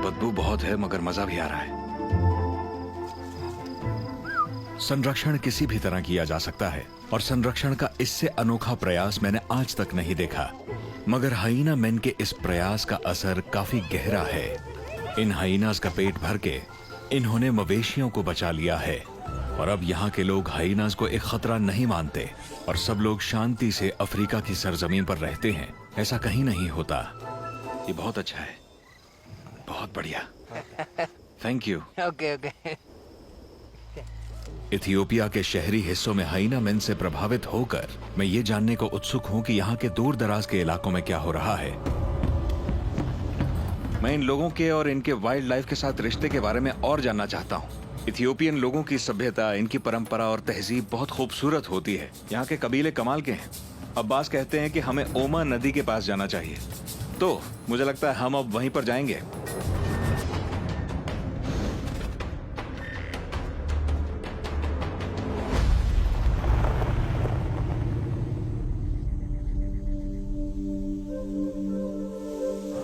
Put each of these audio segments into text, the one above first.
बदबू बहुत है मगर मजा भी आ रहा है। संरक्षण किसी भी तरह किया जा सकता है और संरक्षण का इससे अनोखा प्रयास मैंने आज तक नहीं देखा। मगर हाइना मैन के इस प्रयास का असर काफी गहरा है। इन हाइनास का पेट भर के इन्होंने मवेशियों को बचा लिया है और अब यहाँ के लोग हाइनास को एक खतरा नहीं मानते और सब लोग शांति से अफ्रीका की सरजमीन पर रहते हैं। ऐसा कहीं नहीं होता। ये बहुत अच्छा है, बहुत बढ़िया। Thank you. ओके। इथियोपिया के शहरी हिस्सों में हाइना मैन से प्रभावित होकर मैं ये जानने को उत्सुक हूं कि यहाँ के दूर दराज के इलाकों में क्या हो रहा है। मैं इन लोगों के और इनके वाइल्ड लाइफ के साथ रिश्ते के बारे में और जानना चाहता हूँ। इथियोपियन लोगों की सभ्यता, इनकी परंपरा और तहजीब बहुत खूबसूरत होती है। यहाँ के कबीले कमाल के हैं। अब्बास कहते हैं कि हमें ओमा नदी के पास जाना चाहिए, तो मुझे लगता है हम अब वहीं पर जाएंगे।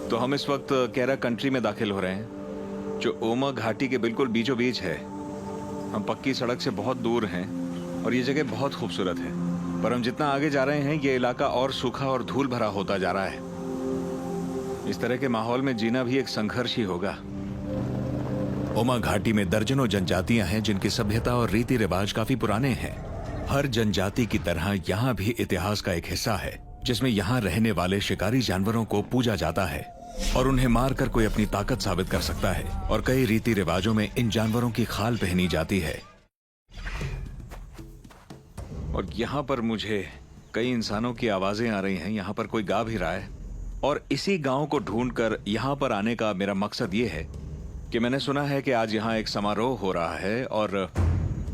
तो हम इस वक्त केरा कंट्री में दाखिल हो रहे हैं, जो ओमा घाटी के बिल्कुल बीचों बीच है। हम पक्की सड़क से बहुत दूर हैं और ये जगह बहुत खूबसूरत है, पर हम जितना आगे जा रहे हैं ये इलाका और सूखा और धूल भरा होता जा रहा है। इस तरह के माहौल में जीना भी एक संघर्ष ही होगा। ओमा घाटी में दर्जनों जनजातियां हैं जिनकी सभ्यता और रीति रिवाज काफी पुराने हैं। हर जनजाति की तरह यहाँ भी इतिहास का एक हिस्सा है, जिसमें यहाँ रहने वाले शिकारी जानवरों को पूजा जाता है और उन्हें मारकर कोई अपनी ताकत साबित कर सकता है। और कई रीति रिवाजों में इन जानवरों की खाल पहनी जाती है। और यहाँ पर मुझे कई इंसानों की आवाजें आ रही हैं। यहाँ पर कोई गा भी रहा है और इसी गांव को ढूंढकर यहाँ पर आने का मेरा मकसद ये है कि मैंने सुना है कि आज यहाँ एक समारोह हो रहा है और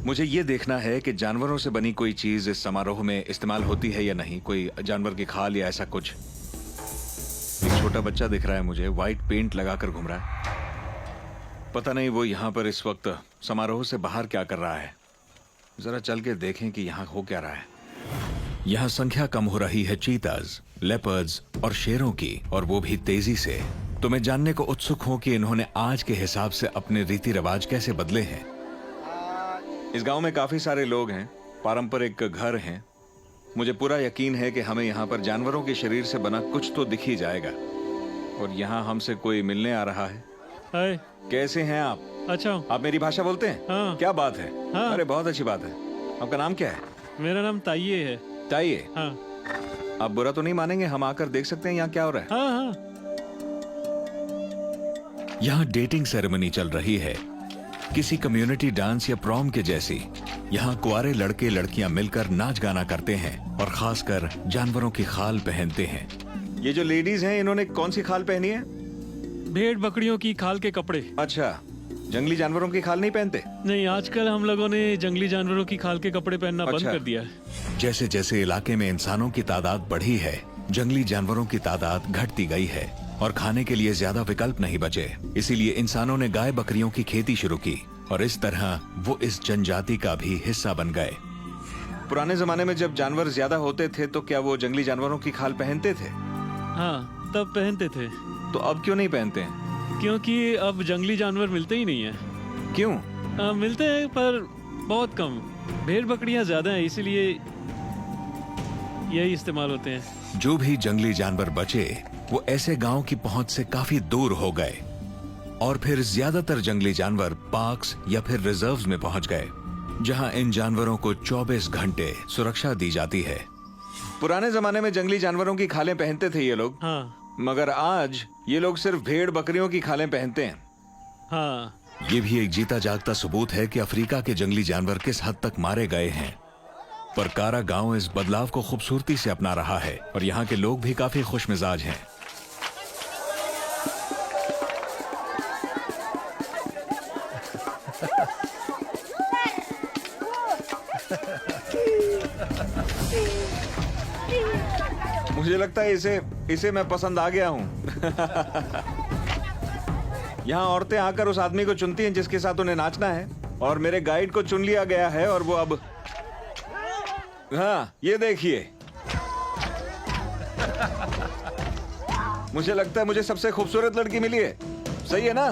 मुझे ये देखना है कि जानवरों से बनी कोई चीज इस समारोह में इस्तेमाल होती है या नहीं। कोई जानवर की खाल या ऐसा कुछ। एक छोटा बच्चा दिख रहा है मुझे, व्हाइट पेंट लगाकर घूम रहा है। पता नहीं वो यहाँ पर इस वक्त समारोह से बाहर क्या कर रहा है। जरा चल के देखें कि यहाँ हो क्या रहा है। यहाँ संख्या कम हो रही है चीताज, लेपर्ड्स और शेरों की, और वो भी तेजी से। तो मैं जानने को उत्सुक हूँ कि इन्होंने आज के हिसाब से अपने रीति रिवाज कैसे बदले हैं। इस गांव में काफी सारे लोग हैं, पारंपरिक घर हैं। मुझे पूरा यकीन है कि हमें यहाँ पर जानवरों के शरीर से बना कुछ तो दिख ही जाएगा। और यहाँ हमसे कोई मिलने आ रहा है। हाय, कैसे हैं आप? अच्छा हूँ। आप मेरी भाषा बोलते हैं? हाँ। क्या बात है। हाँ। अरे बहुत अच्छी बात है। आपका नाम क्या है? मेरा नाम ताइये है। ताइये? हाँ। आप बुरा तो नहीं मानेंगे, हम आकर देख सकते हैं यहाँ क्या हो रहा है? हाँ हाँ। यहाँ डेटिंग सेरेमनी चल रही है, किसी कम्युनिटी डांस या प्रॉम के जैसी। यहाँ कुंवारे लड़के लड़कियां मिलकर नाच गाना करते हैं और खासकर जानवरों की खाल पहनते हैं। ये जो लेडीज हैं, इन्होंने कौन सी खाल पहनी है? भेड़ बकरियों की खाल के कपड़े। अच्छा, जंगली जानवरों की खाल नहीं पहनते? नहीं, आजकल हम लोगों ने जंगली जानवरों की खाल के कपड़े पहनना बंद कर दिया है। जैसे जैसे इलाके में इंसानों की तादाद बढ़ी है, जंगली जानवरों की तादाद घटती गई है और खाने के लिए ज्यादा विकल्प नहीं बचे। इसीलिए इंसानों ने गाय बकरियों की खेती शुरू की और इस तरह वो इस जनजाति का भी हिस्सा बन गए। पुराने जमाने में जब जानवर ज्यादा होते थे तो क्या वो जंगली जानवरों की खाल पहनते थे? हाँ, तब पहनते थे। तो अब क्यों नहीं पहनते हैं? क्योंकि अब जंगली जानवर मिलते ही नहीं है। क्यों? मिलते हैं पर बहुत कम। भेड़ बकरियां ज्यादा हैं, इसीलिए यही इस्तेमाल होते हैं। जो भी जंगली जानवर बचे वो ऐसे गांव की पहुंच से काफी दूर हो गए और फिर ज्यादातर जंगली जानवर पार्क्स या फिर रिजर्व्स में पहुंच गए, जहां इन जानवरों को 24 घंटे सुरक्षा दी जाती है। पुराने जमाने में जंगली जानवरों की खालें पहनते थे ये लोग। हाँ। मगर आज ये लोग सिर्फ भेड़ बकरियों की खालें पहनते हैं। हाँ। ये भी एक जीता जागता सबूत है कि अफ्रीका के जंगली जानवर किस हद तक मारे गए हैं। पर कारा गांव इस बदलाव को खूबसूरती से अपना रहा है और यहाँ के लोग भी काफी खुश मिजाज हैं। मुझे लगता है इसे मैं पसंद आ गया हूँ। यहाँ औरतें आकर उस आदमी को चुनती हैं जिसके साथ उन्हें नाचना है, और मेरे गाइड को चुन लिया गया है और वो अब, हाँ ये देखिए, मुझे लगता है मुझे सबसे खूबसूरत लड़की मिली है। सही है ना?